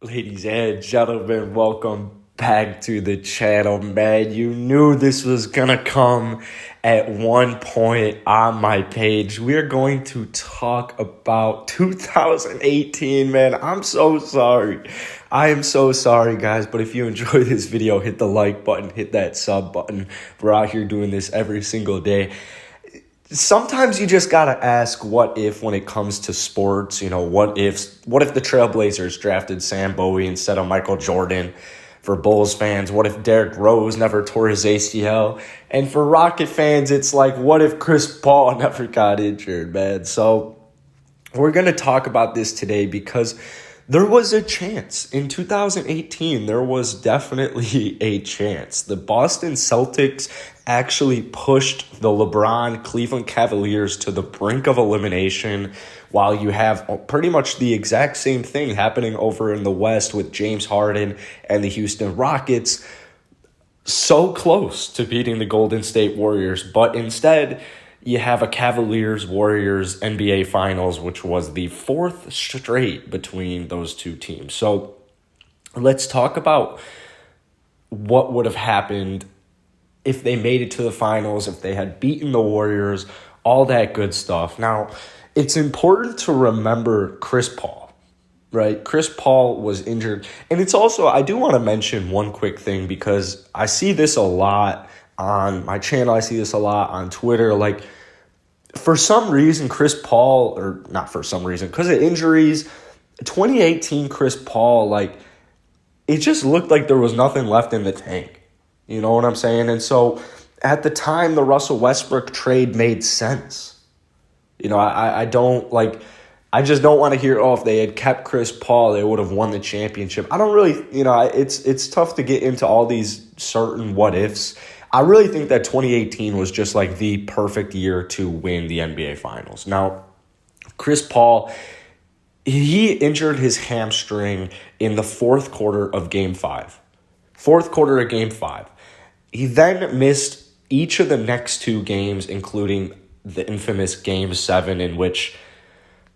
Ladies and gentlemen, welcome back to the channel, man. You knew this was gonna come at one point on my page. We're going to talk about 2018, man. I'm so sorry. I am so sorry, guys. But if you enjoy this video, hit the like button, hit that sub button. We're out here doing this every single day. Sometimes you just gotta ask what if when it comes to sports. What if the Trailblazers drafted Sam Bowie instead of Michael Jordan? For Bulls fans, what if Derrick Rose never tore his ACL? And for Rocket fans, it's like, what if Chris Paul never got injured, man? So we're gonna talk about this today because there was a chance. In 2018, there was definitely a chance. The Boston Celtics actually pushed the LeBron Cleveland Cavaliers to the brink of elimination, while you have pretty much the exact same thing happening over in the West with James Harden and the Houston Rockets so close to beating the Golden State Warriors. But instead, you have a Cavaliers-Warriors NBA Finals, which was the fourth straight between those two teams. So let's talk about what would have happened if they made it to the finals, if they had beaten the Warriors, all that good stuff. Now, it's important to remember Chris Paul, right? Chris Paul was injured. And it's also, I do want to mention one quick thing because I see this a lot on my channel. I see this a lot on Twitter. Like, for some reason, Chris Paul, or not for some reason, because of injuries, 2018 Chris Paul, like, it just looked like there was nothing left in the tank. You know what I'm saying? And so at the time, the Russell Westbrook trade made sense. I just don't want to hear, if they had kept Chris Paul, they would have won the championship. I don't really, it's tough to get into all these certain what ifs. I really think that 2018 was just like the perfect year to win the NBA Finals. Now, Chris Paul, he injured his hamstring in the fourth quarter of Game 5. Fourth quarter of Game 5. He then missed each of the next two games, including the infamous Game 7, in which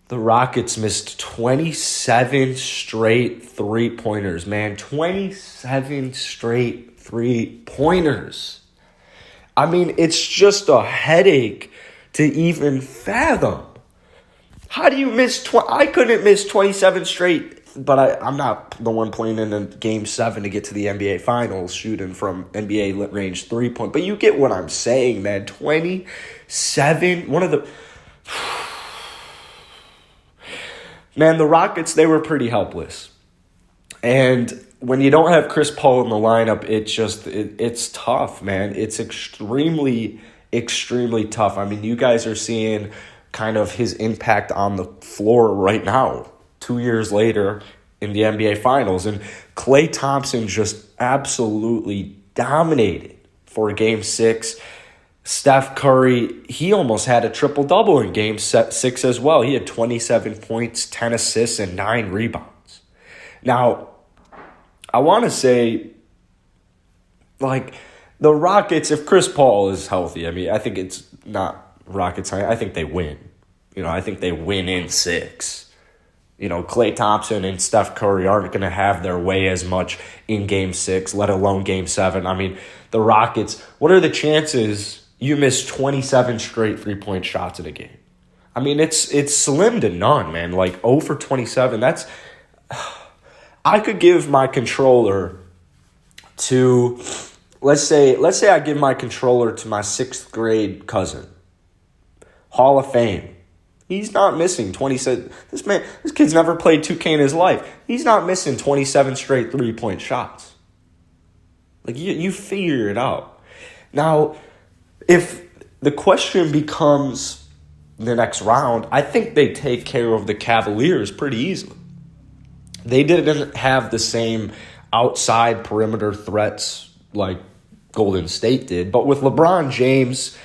the Rockets missed 27 straight three-pointers, man. 27 straight three-pointers. I mean, it's just a headache to even fathom. How do you miss I couldn't miss 27 straight, but I'm not the one playing in a Game 7 to get to the NBA Finals shooting from NBA range three-point. But you get what I'm saying, man. 27, one of the... Man, the Rockets, they were pretty helpless. And when you don't have Chris Paul in the lineup, it's tough, man. It's extremely, extremely tough. I mean, you guys are seeing kind of his impact on the floor right now, 2 years later in the NBA Finals. And Klay Thompson just absolutely dominated for Game 6. Steph Curry, he almost had a triple-double in Game 6 as well. He had 27 points, 10 assists, and 9 rebounds. Now, I want to say, like, the Rockets, if Chris Paul is healthy, I mean, I think it's not Rockets. I think they win. I think they win in 6. Klay Thompson and Steph Curry aren't going to have their way as much in Game 6, let alone Game 7. I mean, the Rockets, what are the chances you miss 27 straight three-point shots in a game? I mean, it's slim to none, man. Like, 0 for 27, that's... I could give my controller to, let's say I give my controller to my 6th grade cousin, Hall of Fame. He's not missing 27. This kid's never played 2K in his life. He's not missing 27 straight three-point shots. Like, you figure it out. Now, if the question becomes the next round, I think they take care of the Cavaliers pretty easily. They didn't have the same outside perimeter threats like Golden State did. But with LeBron James,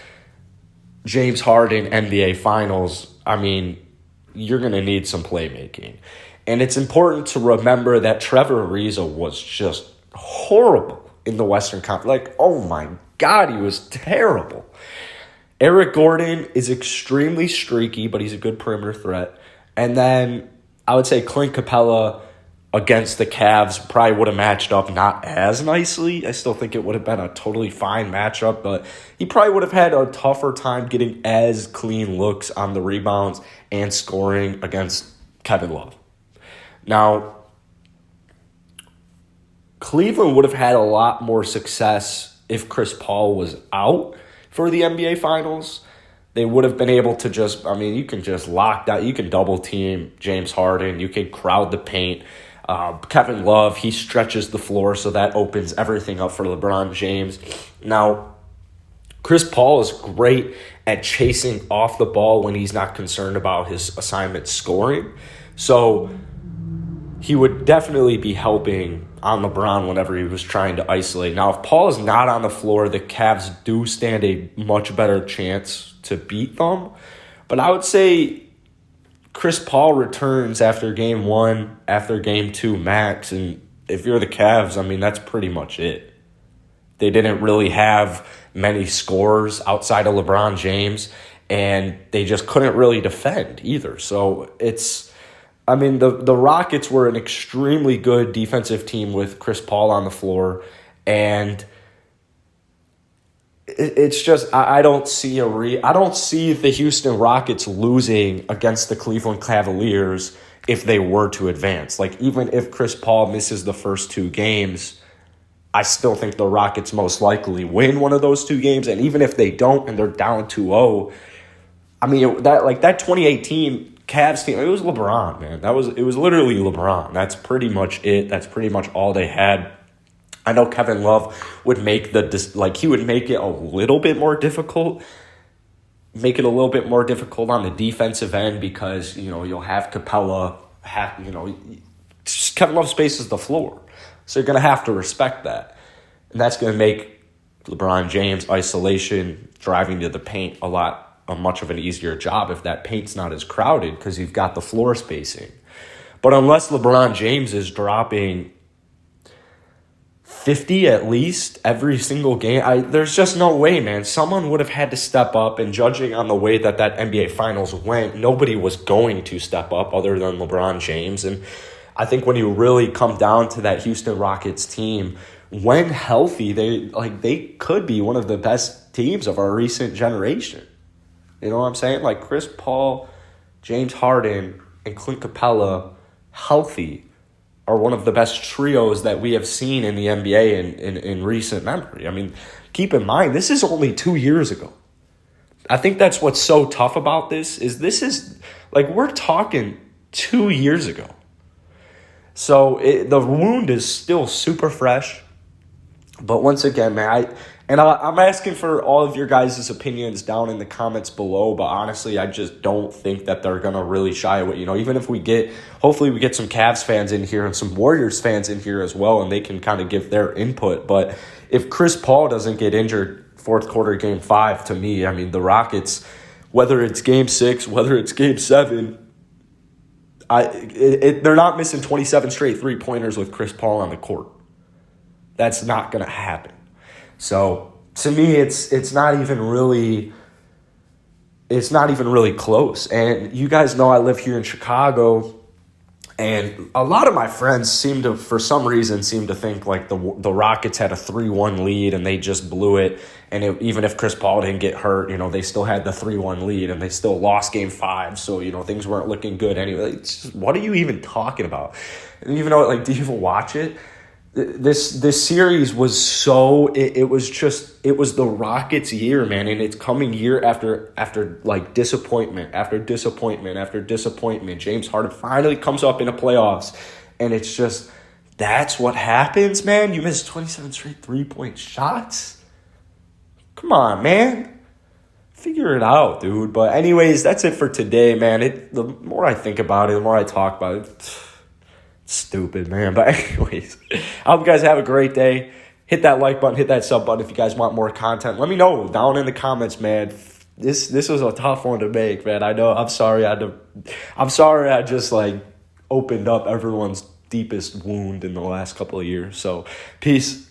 James Harden, NBA Finals, I mean, you're going to need some playmaking. And it's important to remember that Trevor Ariza was just horrible in the Western Conference. Like, oh my God, he was terrible. Eric Gordon is extremely streaky, but he's a good perimeter threat. And then I would say Clint Capella against the Cavs probably would have matched up not as nicely. I still think it would have been a totally fine matchup, but he probably would have had a tougher time getting as clean looks on the rebounds and scoring against Kevin Love. Now, Cleveland would have had a lot more success if Chris Paul was out for the NBA Finals. They would have been able to you can just lock down, you can double team James Harden, you can crowd the paint. Kevin Love, he stretches the floor, so that opens everything up for LeBron James. Now, Chris Paul is great at chasing off the ball when he's not concerned about his assignment scoring. So he would definitely be helping on LeBron whenever he was trying to isolate. Now, if Paul is not on the floor, the Cavs do stand a much better chance to beat them. But I would say Chris Paul returns after game 1, after game 2 max, and if you're the Cavs, that's pretty much it. They didn't really have many scorers outside of LeBron James, and they just couldn't really defend either. So the Rockets were an extremely good defensive team with Chris Paul on the floor, and it's just I don't see the Houston Rockets losing against the Cleveland Cavaliers if they were to advance. Like, even if Chris Paul misses the first 2 games, I still think the Rockets most likely win one of those 2 games. And even if they don't and they're down 2-0, that 2018 Cavs team, it was LeBron, man. It was literally LeBron. That's pretty much it. That's pretty much all they had. I know Kevin Love would make he would make it a little bit more difficult. Make it a little bit more difficult on the defensive end because, you'll have Capella, Kevin Love spaces the floor. So you're going to have to respect that. And that's going to make LeBron James isolation, driving to the paint a much of an easier job if that paint's not as crowded because you've got the floor spacing. But unless LeBron James is dropping 50 at least every single game, there's just no way, man. Someone would have had to step up, and judging on the way that NBA Finals went, nobody was going to step up other than LeBron James. And I think when you really come down to that Houston Rockets team, when healthy, they could be one of the best teams of our recent generation. You know what I'm saying? Like Chris Paul, James Harden, and Clint Capella, healthy, are one of the best trios that we have seen in the NBA in recent memory. Keep in mind, this is only 2 years ago. I think that's what's so tough about this is we're talking 2 years ago. So the wound is still super fresh. But once again, man, I'm asking for all of your guys' opinions down in the comments below, but honestly, I just don't think that they're going to really shy away. Even if hopefully we get some Cavs fans in here and some Warriors fans in here as well, and they can kind of give their input. But if Chris Paul doesn't get injured fourth quarter, game 5, to me, the Rockets, whether it's game 6, whether it's game 7, they're not missing 27 straight 3-pointers with Chris Paul on the court. That's not going to happen. So to me, it's not even really close. And you guys know I live here in Chicago, and a lot of my friends for some reason seem to think like the Rockets had a 3-1 lead and they just blew it. And even if Chris Paul didn't get hurt, they still had the 3-1 lead and they still lost game 5. So, things weren't looking good anyway. It's just, what are you even talking about? And even though, do you even watch it? This series was it was the Rockets' year, man, and it's coming year after disappointment after disappointment after disappointment. James Harden finally comes up in the playoffs, and it's just that's what happens, man. You miss 27 straight 3-point shots. Come on, man. Figure it out, dude. But anyways, that's it for today, man. The more I think about it, the more I talk about it, stupid, man. But anyways, I hope you guys have a great day. Hit that like button, hit that sub button if you guys want more content. Let me know down in the comments, man. This was a tough one to make, man. I know. I'm sorry I just opened up everyone's deepest wound in the last couple of years. So peace.